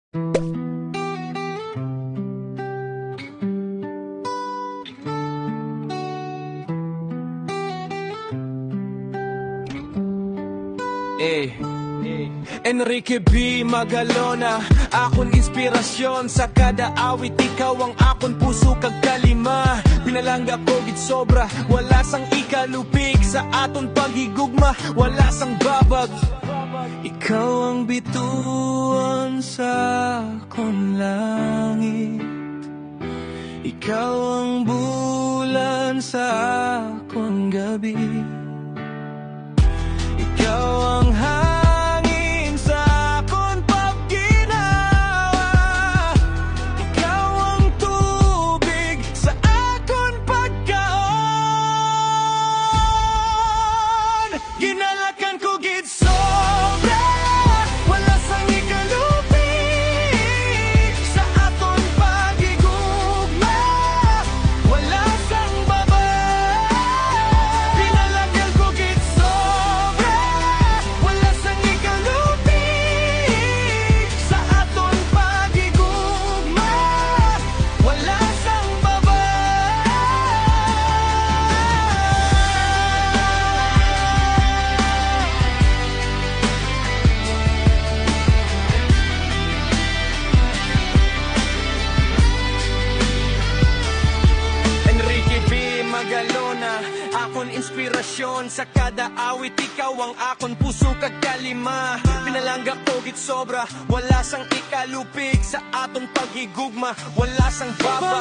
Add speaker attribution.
Speaker 1: Enrique B. Magalona, akon inspirasyon sa kada awit. Ikaw ang akon puso kag kalima. Pinalangga ko gid sobra, wala sang ikalupig. Sa aton paghigugma, wala sang babag. Ikaw ang bituan sa akon langit. Ikaw ang bulan sa akon gabi. Ikaw ang hangin sa akon pagkinawa. Ikaw ang tubig sa akon pagkaon. Ginalakan ko gid sobra, wala sang ikalupig. Sa aton pagigugma, wala sang baba. Pinalagan ko gid sobra, wala sang ikalupig. Sa aton pagigugma, wala sang baba. Enrique B. Magalona, akon inspirasyon sa kada awit. Ikaw ang akon puso kag kalima. Pinalangga ko gid sobra, wala sang ikalupig. Sa aton paghigugma, wala sang baba.